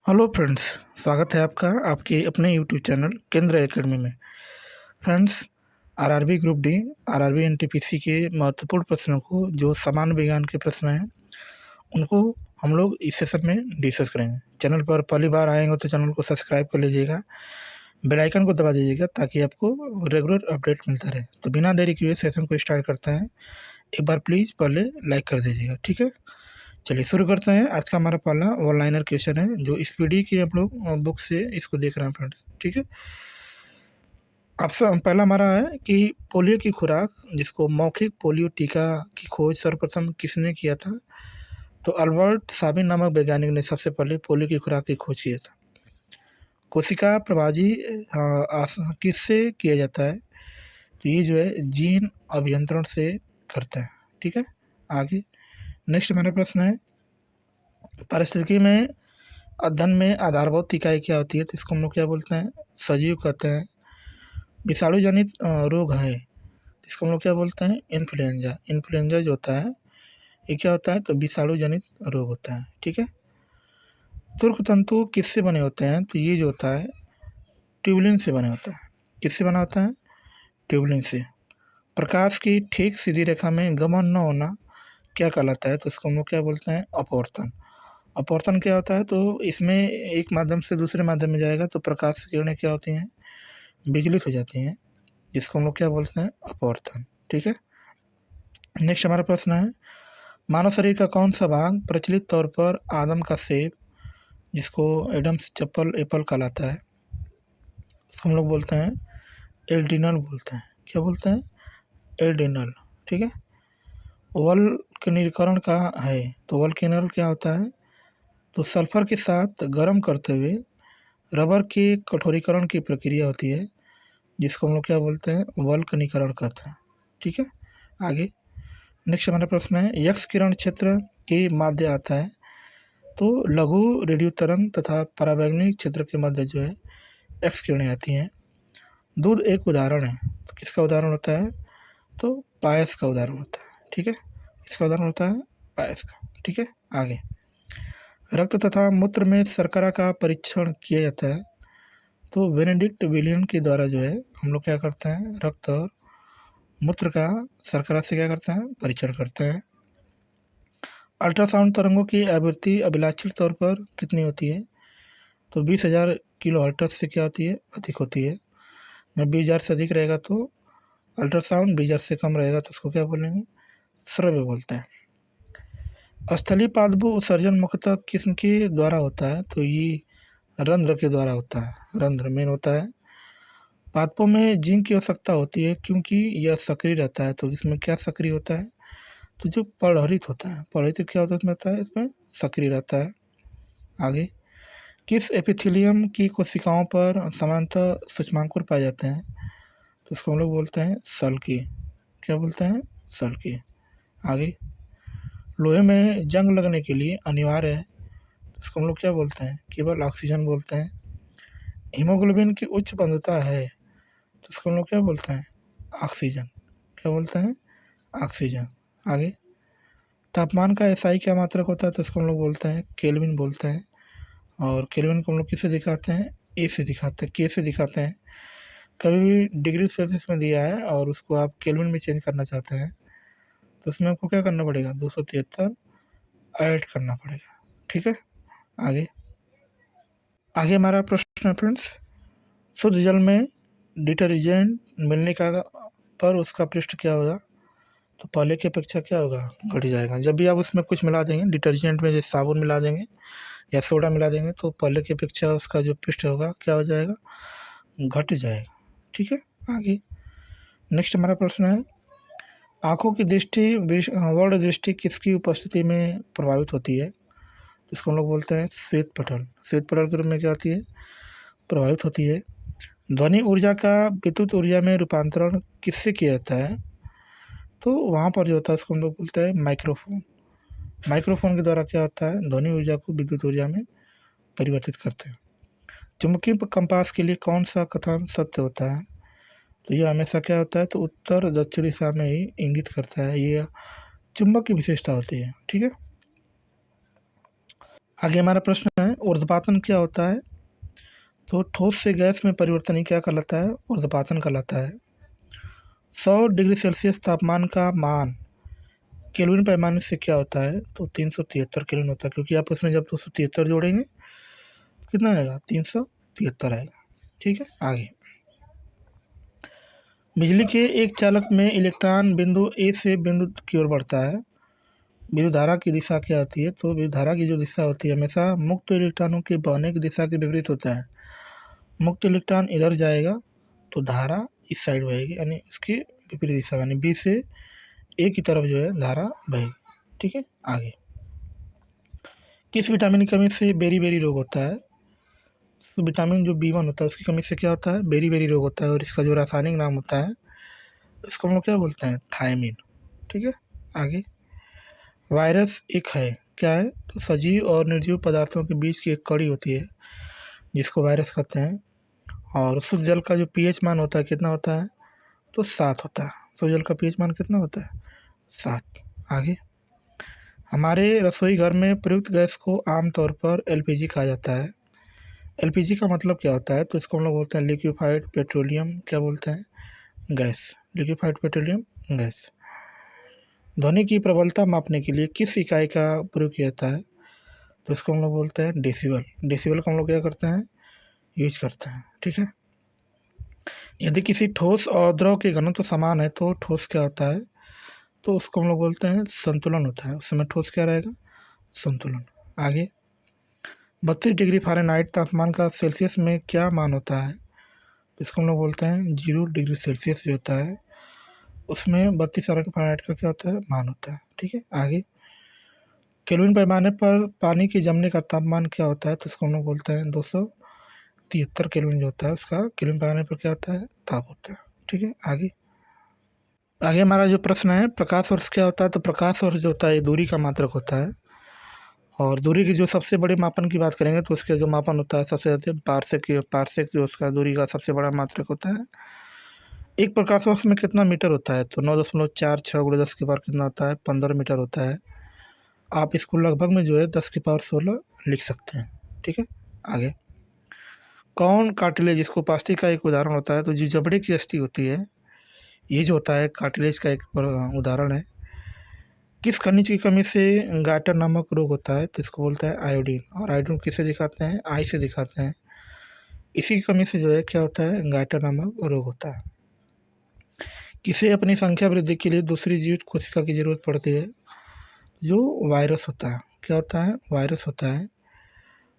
Hello friends. स्वागत है आपका आपके अपने यूट्यूब चैनल केंद्र एकेडमी में। Friends, RRB group D, RRB NTPC के महत्वपूर्ण प्रश्नों को जो सामान्य विज्ञान के प्रश्न हैं उनको हम लोग इस सेशन में डिस्कस करेंगे। चैनल पर पहली बार आएंगे तो चैनल को सब्सक्राइब कर लीजिएगा, बेल आइकन को दबा दीजिएगा ताकि आपको रेगुलर अपडेट मिलता रहे। तो बिना देरी किए सेशन को स्टार्ट करते हैं। एक बार प्लीज़ पहले लाइक कर दीजिएगा, ठीक है। चलिए शुरू करते हैं। आज का हमारा पहला वन लाइनर क्वेश्चन है जो स्पीडी की आप लोग बुक से इसको देख रहे हैं फ्रेंड्स, ठीक है। आपसे पहला हमारा है कि पोलियो की खुराक जिसको मौखिक पोलियो टीका की खोज सर्वप्रथम किसने किया था। तो अल्बर्ट साबिन नामक वैज्ञानिक ने सबसे पहले पोलियो की खुराक की खोज किया था। कोशिका प्रभाजी किससे किया जाता है। तो ये जो है जीन अभियंत्रण से करता है, ठीक है। आगे नेक्स्ट हमारा प्रश्न है, पारिस्थितिकी में अध्ययन में आधारभूत इकाई क्या होती है। तो इसको हम लोग क्या बोलते हैं, सजीव कहते हैं। विषाणु जनित रोग है तो इसको हम लोग क्या बोलते हैं, इन्फ्लुएंजा। इन्फ्लुएंजा जो होता है ये क्या होता है, तो विषाणु जनित रोग होता है, ठीक है। तुर्क तंतु किससे बने होते हैं। तो ये जो होता है ट्यूबुलिन से बने होता है। किससे बना होता है, ट्यूबुलिन से। प्रकाश की ठीक सीधी रेखा में गमन न होना क्या कहलाता है। तो इसको हम लोग क्या बोलते हैं, अपवर्तन। अपवर्तन क्या होता है, तो इसमें एक माध्यम से दूसरे माध्यम में जाएगा तो प्रकाश की किरणें क्या होती हैं, विचलित हो जाती हैं, जिसको हम लोग क्या बोलते हैं, अपवर्तन, ठीक है। नेक्स्ट हमारा प्रश्न है, मानव शरीर का कौन सा भाग प्रचलित तौर पर आदम का सेब जिसको एडम्स चप्पल एप्पल कहलाता है, इसको हम लोग बोलते हैं एल्ड्रिनल बोलते हैं। क्या बोलते हैं, एल्ड्रिनल, ठीक है। वल्कनीकरण का है तो वल्कनीकरण क्या होता है, तो सल्फर के साथ गर्म करते हुए रबर के कठोरीकरण की प्रक्रिया होती है जिसको हम लोग क्या बोलते हैं, वल्कनीकरण कहते हैं, ठीक है। आगे नेक्स्ट हमारा प्रश्न है, यक्स किरण क्षेत्र के मध्य आता है। तो लघु रेडियो तरंग तथा परावैंगनिक क्षेत्र के मध्य जो है एक्स किरणें आती हैं। दूध एक उदाहरण है तो किसका उदाहरण होता है, तो पायस का उदाहरण होता है, ठीक है। इसका उदाहरण होता है पायस का, ठीक है। आगे रक्त तथा मूत्र में शर्करा का परीक्षण किया जाता है। तो बेनेडिक्ट विलियम के द्वारा जो है हम लोग क्या करते हैं, रक्त और मूत्र का शर्करा से क्या करते हैं, परीक्षण करते हैं। अल्ट्रासाउंड तरंगों की आवृत्ति अभिलाषित तौर पर कितनी होती है। तो 20,000 किलो हर्ट्ज से क्या होती है, अधिक होती है। जब 20,000 से अधिक रहेगा तो अल्ट्रासाउंड, 20,000 से कम रहेगा तो उसको क्या बोलेंगे, श्रव्य बोलते हैं। स्थलीय पादप उत्सर्जन मुख्यतः किस्म के द्वारा होता है। तो ये रंध्र के द्वारा होता है, रंध्र मेन होता है। पादपों में जिंक की आवश्यकता होती है क्योंकि यह सक्रिय रहता है। तो इसमें क्या सक्रिय होता है, तो जो पर्णहरित होता है, पर्णहरित क्या होता है, इसमें सक्रिय रहता है। आगे किस एपिथेलियम की कोशिकाओं पर सामान्यतः सूक्ष्मांकुर पाए जाते हैं। तो इसको हम लोग बोलते हैं सल्की। क्या बोलते हैं, सल्की। आगे लोहे में जंग लगने के लिए अनिवार्य है तो इसको हम लोग क्या बोलते हैं, केवल ऑक्सीजन बोलते हैं। हीमोग्लोबिन की उच्च बंधुता है तो इसको हम लोग क्या बोलते हैं, ऑक्सीजन। क्या बोलते हैं, ऑक्सीजन। आगे तापमान का एसआई क्या मात्रक होता है। तो इसको हम लोग बोलते हैं केल्विन बोलते हैं। और केल्विन को हम लोग किससे दिखाते हैं, ए से दिखाते हैं, के से दिखाते हैं। कभी भी डिग्री सेल्सियस में दिया है और उसको आप केल्विन में चेंज करना चाहते हैं तो उसमें आपको क्या करना पड़ेगा, 273 ऐड करना पड़ेगा, ठीक है। आगे आगे हमारा प्रश्न है फ्रेंड्स, शुद्ध जल में डिटर्जेंट मिलने का पर उसका पृष्ठ क्या होगा। तो पहले की अपेक्षा क्या होगा, घट जाएगा। जब भी आप उसमें कुछ मिला देंगे डिटर्जेंट में, जैसे साबुन मिला देंगे या सोडा मिला देंगे तो पहले की अपेक्षा उसका जो पृष्ठ होगा क्या हो जाएगा, घट जाएगा, ठीक है। आगे नेक्स्ट हमारा प्रश्न है, आँखों की दृष्टि वर्ण दृष्टि किसकी उपस्थिति में प्रभावित होती है। तो इसको हम लोग बोलते हैं श्वेत पटल। श्वेत पटल के रूप में क्या होती है, प्रभावित होती है। ध्वनि ऊर्जा का विद्युत ऊर्जा में रूपांतरण किससे किया जाता है। तो वहाँ पर जो होता है उसको हम लोग बोलते हैं माइक्रोफोन। माइक्रोफोन के द्वारा क्या होता है, ध्वनि ऊर्जा को विद्युत ऊर्जा में परिवर्तित करते हैं। चुंबकीय कंपास के लिए कौन सा कथन सत्य होता है। तो ये हमेशा क्या होता है, तो उत्तर दक्षिण दिशा में ही इंगित करता है। ये चुंबक की विशेषता होती है, ठीक है। आगे हमारा प्रश्न है, ऊर्ध्वपातन क्या होता है? तो ठोस से गैस में परिवर्तन ही क्या कहलाता है? ऊर्ध्वपातन कहलाता है। 100 डिग्री सेल्सियस तापमान का मान केल्विन पैमाने से क्या होता है? तो 373 केल्विन होता है, क्योंकि आप उसमें जब 273 जोड़ेंगे कितना आएगा? 373 आएगा। ठीक है, आगे। बिजली के एक चालक में इलेक्ट्रॉन बिंदु ए से बिंदु की ओर बढ़ता है। विद्युत धारा की दिशा क्या होती है? तो विद्युत धारा की जो दिशा होती है हमेशा मुक्त इलेक्ट्रॉनों के बहने की दिशा के विपरीत होता है। मुक्त इलेक्ट्रॉन इधर जाएगा तो धारा इस साइड बहेगी, यानी इसकी विपरीत दिशा, यानी बी से ए की तरफ जो है धारा बहेगी। ठीक है, आगे। किस विटामिन की कमी से बेरी बेरी रोग होता है? तो विटामिन जो B1 होता है उसकी कमी से क्या होता है? बेरी बेरी रोग होता है, और इसका जो रासायनिक नाम होता है इसको हम लोग क्या बोलते हैं? थायमिन। ठीक है, आगे। वायरस एक है, क्या है? तो सजीव और निर्जीव पदार्थों के बीच की एक कड़ी होती है जिसको वायरस कहते हैं। और शुद्ध जल का जो pH मान होता है कितना होता है? तो 7 होता है। शुद्ध जल का pH मान कितना होता है? 7। आगे। हमारे रसोई घर में प्रयुक्त गैस को आमतौर पर LPG कहा जाता है। LPG का मतलब क्या होता है? तो इसको हम लोग बोलते हैं लिक्विफाइड पेट्रोलियम, क्या बोलते हैं? Gas, liquefied petroleum gas. ध्वनि की प्रबलता मापने के लिए किस इकाई का प्रयोग किया जाता है? तो इसको हम लोग बोलते हैं डेसिबल। डेसिबल का हम लोग क्या करते हैं? यूज करते हैं। ठीक है, यदि किसी ठोस और द्रव के घनत्व समान है तो ठोस क्या होता है? तो उसको हम लोग बोलते हैं संतुलन होता है। उस समय ठोस क्या रहेगा? संतुलन। आगे। 32 डिग्री फ़ारेनहाइट तापमान का सेल्सियस में क्या मान होता है? तो इसको हम लोग बोलते हैं 0 डिग्री सेल्सियस जो होता है उसमें 32 फ़ारेनहाइट का क्या होता है? मान होता है। ठीक है, आगे। केल्विन पैमाने पर पानी के जमने का तापमान क्या होता है? तो इसको हम लोग बोलते हैं 273 केल्विन जो होता है उसका केल्विन पैमाने पर क्या होता है? ताप होता है। ठीक है, आगे। आगे हमारा जो प्रश्न है, प्रकाश वर्ष क्या होता है? तो प्रकाश वर्ष जो होता है ये दूरी का मात्रक होता है। और दूरी की जो सबसे बड़े मापन की बात करेंगे तो उसके जो मापन होता है सबसे ज़्यादा पारसेक जो उसका दूरी का सबसे बड़ा मात्रक होता है। एक प्रकाश वर्ष में कितना मीटर होता है? तो 9.46 × 10 की पावर कितना होता है? 15 मीटर होता है। आप इसको लगभग में जो है 10 की पावर 16 लिख सकते हैं। ठीक है, आगे। कौन कार्टिलेज, जिसको पास्टिक का एक उदाहरण होता है, तो जो जबड़े की अस्थि होती है ये जो होता है कार्टिलेज का एक उदाहरण है। किस खनिज की कमी से गाटर नामक रोग होता है? तो इसको बोलता है आयोडीन। और आयोडीन किसे दिखाते हैं? आई से दिखाते हैं। इसी की कमी से जो है क्या होता है? गाटर नामक रोग होता है। किसे अपनी संख्या वृद्धि के लिए दूसरी जीवित कोशिका की जरूरत पड़ती है? जो वायरस होता है, क्या होता है? वायरस होता है।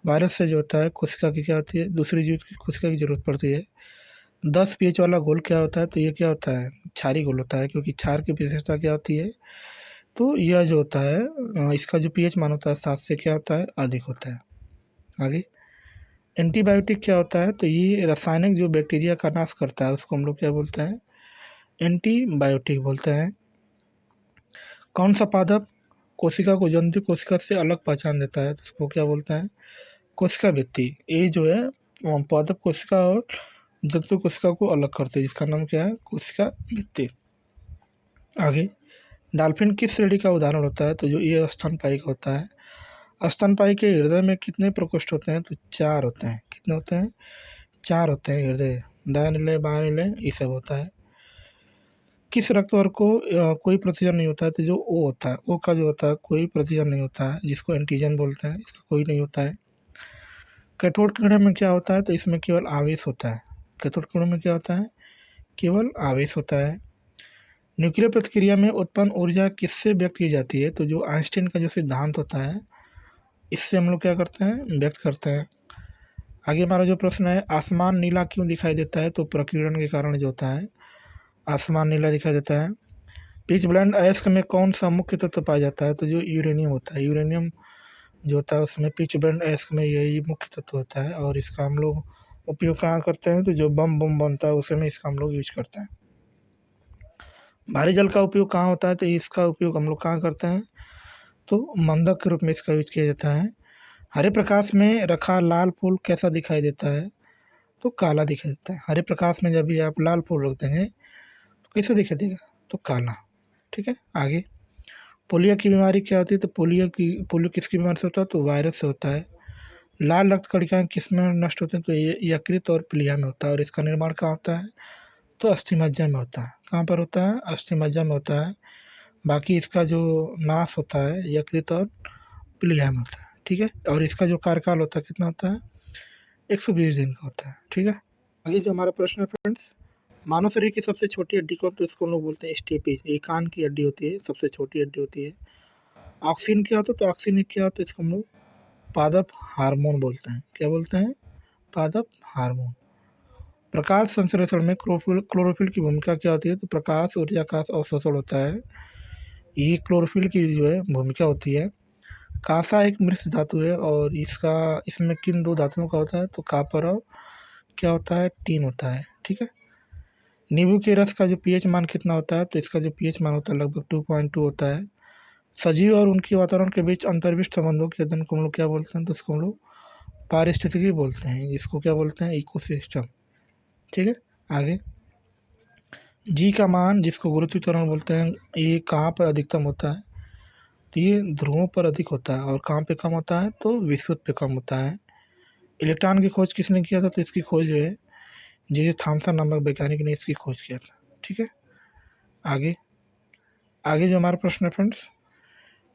वायरस से जो होता है कोशिका की क्या होती है? दूसरी जीवित कोशिका की जरूरत पड़ती है। 10 pH वाला घोल क्या होता है? तो ये क्या होता है? क्षारी घोल होता है, क्योंकि क्षार की विशेषता क्या होती है? तो यह जो होता है इसका जो pH मान होता है 7 से क्या होता है? अधिक होता है। आगे। एंटीबायोटिक क्या होता है? तो ये रासायनिक जो बैक्टीरिया का नाश करता है उसको हम लोग क्या बोलते हैं? एंटीबायोटिक बोलते हैं। कौन सा पादप कोशिका को जंतु कोशिका से अलग पहचान देता है? तो उसको क्या बोलते हैं? कोशिका भित्ति। ये जो है पादप कोशिका और जंतु कोशिका को अलग करते हैं, जिसका नाम क्या है? कोशिका भित्ति। आगे। डॉल्फिन किस श्रेणी का उदाहरण होता है? तो जो ये स्तनपायी का होता है। स्तनपायी के हृदय में कितने प्रकोष्ठ होते हैं? तो 4 होते हैं। कितने होते हैं? 4 होते हैं हृदय। दायां निलय, बायां निलय, ये सब होता है। किस रक्त वर्ग को कोई प्रतिजन नहीं होता है? तो जो ओ होता है, ओ का जो होता है कोई प्रतिजन नहीं होता है, जिसको एंटीजन बोलते हैं, इसका कोई नहीं होता है। कैथोड किरण में क्या होता है? तो इसमें केवल आवेश होता है। कैथोड किरण में क्या होता है? केवल आवेश होता है। न्यूक्लियर प्रतिक्रिया में उत्पन्न ऊर्जा किससे व्यक्त की जाती है? तो जो आइंस्टीन का जो सिद्धांत होता है इससे हम लोग क्या करते हैं? व्यक्त करते हैं। आगे हमारा जो प्रश्न है, आसमान नीला क्यों दिखाई देता है? तो प्रकीर्णन के कारण जो होता है आसमान नीला दिखाई देता है। पिच ब्लेंड अयस्क में कौन सा मुख्य तत्व पाया जाता है? तो जो यूरेनियम होता है। यूरेनियम जो होता है उसमें पिच ब्लेंड अयस्क में यही मुख्य तत्व होता है। और इसका हम लोग उपयोग कहाँ करते हैं? तो जो बम बनता है उसमें इसका हम लोग यूज करते हैं। भारी जल का उपयोग कहाँ होता है? तो इसका उपयोग हम लोग कहाँ करते हैं? तो मंदक के रूप में इसका यूज किया जाता है। हरे प्रकाश में रखा लाल फूल कैसा दिखाई देता है? तो काला दिखाई देता है। हरे प्रकाश में जब भी आप लाल फूल रखते हैं तो कैसा दिखाई देगा? तो काला। ठीक है, आगे। पोलियो की बीमारी क्या होती है? तो पोलियो किसकी बीमारी से होता है? तो वायरस से होता है। लाल रक्त कणिकाएं किस में नष्ट होते हैं? तो ये यकृत और प्लीहा में होता है। और इसका निर्माण कहाँ होता है? तो अस्थि मज्जा में होता है। कहाँ पर होता है? अस्थि मज्जा में होता है। बाकी इसका जो नाश होता है यकृत और प्लीहा में होता है। ठीक है, और इसका जो कार्यकाल होता है कितना होता है? 120 दिन का होता है। ठीक है, आगे जो हमारा प्रश्न है फ्रेंड्स, मानव शरीर की सबसे छोटी हड्डी कौन? तो इसको हम लोग बोलते हैं स्टेपी। ये कान की हड्डी होती है, सबसे छोटी हड्डी होती है। ऑक्सीन क्या होता है? तो ऑक्सीन क्या होता है? इसको हम लोग पादप हार्मोन बोलते हैं। क्या बोलते हैं? पादप हार्मोन। प्रकाश संश्लेषण में क्लोरोफिल की भूमिका क्या होती है? तो प्रकाश ऊर्जा का अवशोषण होता है। ये क्लोरोफिल की जो है भूमिका होती है। कांसा एक मिश्र धातु है और इसमें किन दो धातुओं का होता है? तो कॉपर और क्या होता है? टीन होता है। ठीक है, नींबू के रस का जो पीएच मान कितना होता है? तो इसका जो पीएच मान होता है लगभग 2.2 होता है। सजीव और उनके वातावरण के बीच अंतर्विष्ट संबंधों के अध्ययन को हम लोग क्या बोलते हैं? तो इसको हम लोग पारिस्थितिकी बोलते हैं। इसको क्या बोलते हैं? इकोसिस्टम। ठीक है, आगे जी का मान जिसको गुरुत्वाकर्षण बोलते हैं, ये कहाँ पर अधिकतम होता है? तो ये ध्रुवों पर अधिक होता है। और कहाँ पे कम होता है? तो विषुवत पे कम होता है। इलेक्ट्रॉन की खोज किसने किया था? तो इसकी खोज जो है जे थॉमसन नामक वैज्ञानिक ने इसकी खोज किया था। ठीक है, आगे आगे जो हमारा प्रश्न है फ्रेंड्स,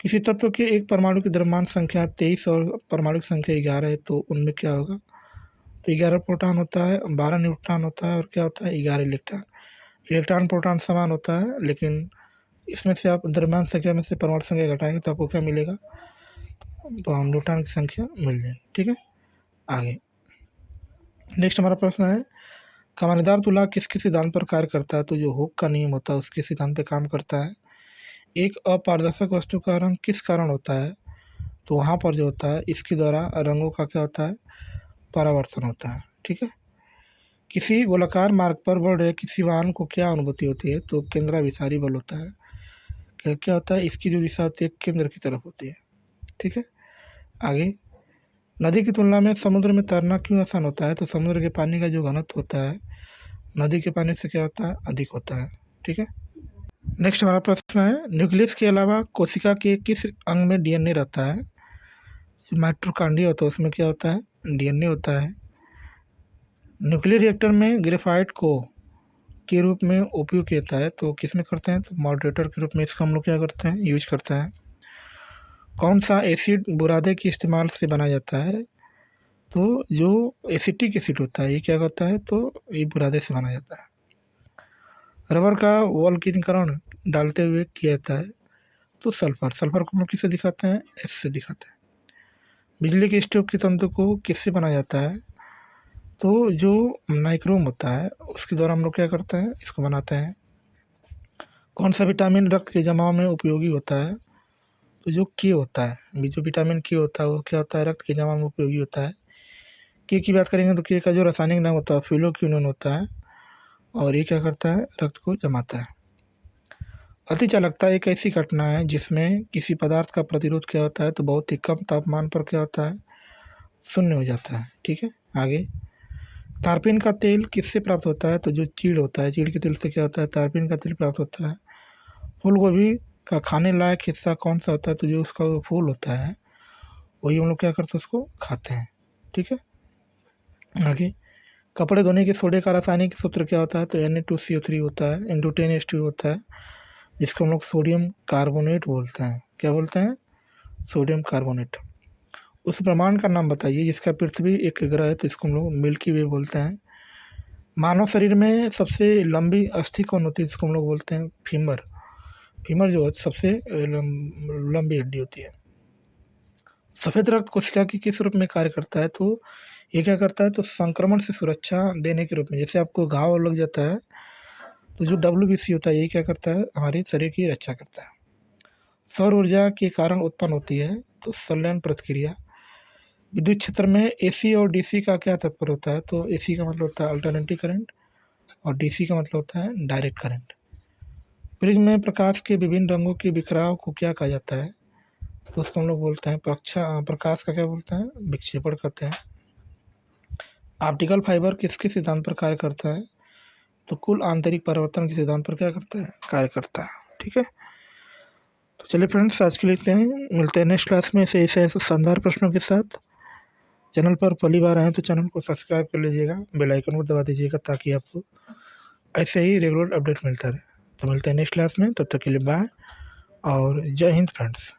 किसी तत्व के एक परमाणु की द्रव्यमान संख्या 23 और परमाणु की संख्या 11 है, तो उनमें क्या होगा? तो 11 प्रोटॉन होता है, 12 न्यूट्रॉन होता है और क्या होता है? 11 इलेक्ट्रॉन। इलेक्ट्रॉन प्रोटॉन समान होता है, लेकिन इसमें से आप द्रव्यमान संख्या में से परमाणु संख्या घटाएंगे तो आपको क्या मिलेगा? तो न्यूट्रॉन की संख्या मिल जाएगी। ठीक है, आगे नेक्स्ट हमारा प्रश्न है, कमानीदार तुला किसके सिद्धांत पर कार्य करता है? तो जो हुक का नियम होता है उसके सिद्धांत पर काम करता है। एक अपारदर्शक वस्तु का रंग किस कारण होता है? तो वहाँ पर जो होता है इसके द्वारा रंगों का क्या होता है? परावर्तन होता है। ठीक है, किसी गोलाकार मार्ग पर बढ़ रहे किसी वाहन को क्या अनुभूति होती है? तो केंद्राभिसारी बल होता है। क्या क्या होता है? इसकी जो दिशा होती है केंद्र की तरफ होती है। ठीक है, आगे नदी की तुलना में समुद्र में तैरना क्यों आसान होता है? तो समुद्र के पानी का जो घनत्व होता है नदी के पानी से क्या होता है? अधिक होता है। ठीक है, नेक्स्ट हमारा प्रश्न है, न्यूक्लियस के अलावा कोशिका के किस अंग में डीएनए रहता है? माइटोकॉन्ड्रिया होता है, उसमें क्या होता है? डीएनए होता है। न्यूक्लियर रिएक्टर में ग्रेफाइट को के रूप में उपयोग किया जाता है, तो किस में करते हैं? तो मॉडरेटर के रूप में इसका हम लोग क्या करते हैं? यूज करते हैं। कौन सा एसिड बुरादे के इस्तेमाल से बनाया जाता है? तो जो एसिटिक एसिड होता है ये क्या होता है? तो ये बुरादे से बनाया जाता है। रबर का वल्कनीकरण डालते हुए किया जाता है, तो सल्फर को हम लोग किससे दिखाते हैं? एस से दिखाते हैं। बिजली के स्टोव के तंतु को किससे बनाया जाता है? तो जो नाइक्रोम होता है उसके द्वारा हम लोग क्या करते हैं? इसको बनाते हैं। कौन सा विटामिन रक्त के जमाव में उपयोगी होता है? तो जो के होता है, जो विटामिन के होता है वो क्या होता है? रक्त के जमाव में उपयोगी होता है। के की बात करेंगे तो के का जो रासायनिक नाम होता है फ्यूलोक्विनोन होता है और ये क्या करता है? रक्त को जमाता है। अति चालकता एक ऐसी घटना है जिसमें किसी पदार्थ का प्रतिरोध क्या होता है? तो बहुत ही कम तापमान पर क्या होता है? शून्य हो जाता है। ठीक है, आगे तारपीन का तेल किससे प्राप्त होता है? तो जो चीड़ होता है, चीड़ के तेल से क्या होता है? तारपीन का तेल प्राप्त होता है। फूल गोभी का खाने लायक हिस्सा कौन सा होता है? तो जो उसका फूल होता है वही हम लोग क्या करते हैं? उसको खाते हैं। ठीक है, आगे कपड़े धोने के सोडे का रासायनिक सूत्र क्या होता है? तो Na2CO3 होता है, इंटू 10H2 होता है, जिसको हम लोग सोडियम कार्बोनेट बोलते हैं। क्या बोलते हैं? Sodium carbonate. उस ब्रह्मांड का नाम बताइए जिसका पृथ्वी एक ग्रह है, तो इसको हम लोग मिल्की वे बोलते हैं। मानव शरीर में सबसे लंबी अस्थि कौन होती है? इसको हम लोग बोलते हैं फीमर। फीमर जो है सबसे लंबी हड्डी होती है। सफ़ेद रक्त कोशिका की किस रूप में कार्य करता है? तो ये क्या करता है? तो संक्रमण से सुरक्षा देने के रूप में। जैसे आपको घाव लग जाता है तो जो WBC होता है ये क्या करता है? हमारे शरीर की रक्षा करता है। सौर ऊर्जा के कारण उत्पन्न होती है तो संलयन प्रतिक्रिया। विद्युत क्षेत्र में AC और DC का क्या तात्पर्य होता है? तो AC का मतलब होता है अल्टरनेटिंग करंट और DC का मतलब होता है डायरेक्ट करंट। प्रिज्म में प्रकाश के विभिन्न रंगों के बिखराव को क्या कहा जाता है? तो उसको हम लोग बोलते हैं प्रकाश का क्या बोलते हैं? विक्षेपण करते हैं। ऑप्टिकल फाइबर किसके सिद्धांत पर कार्य करता है? तो कुल आंतरिक परिवर्तन के सिद्धांत पर क्या करता है? कार्य करता है। ठीक है, तो चलिए फ्रेंड्स आज के लिए इतने ही। मिलते हैं नेक्स्ट क्लास में ऐसे शानदार प्रश्नों के साथ। चैनल पर पहली बार आएँ तो चैनल को सब्सक्राइब कर लीजिएगा, बेल आइकन को दबा दीजिएगा ताकि आपको ऐसे ही रेगुलर अपडेट मिलता रहे। तो मिलते हैं नेक्स्ट क्लास में, तब तक के लिए बाय और जय हिंद फ्रेंड्स।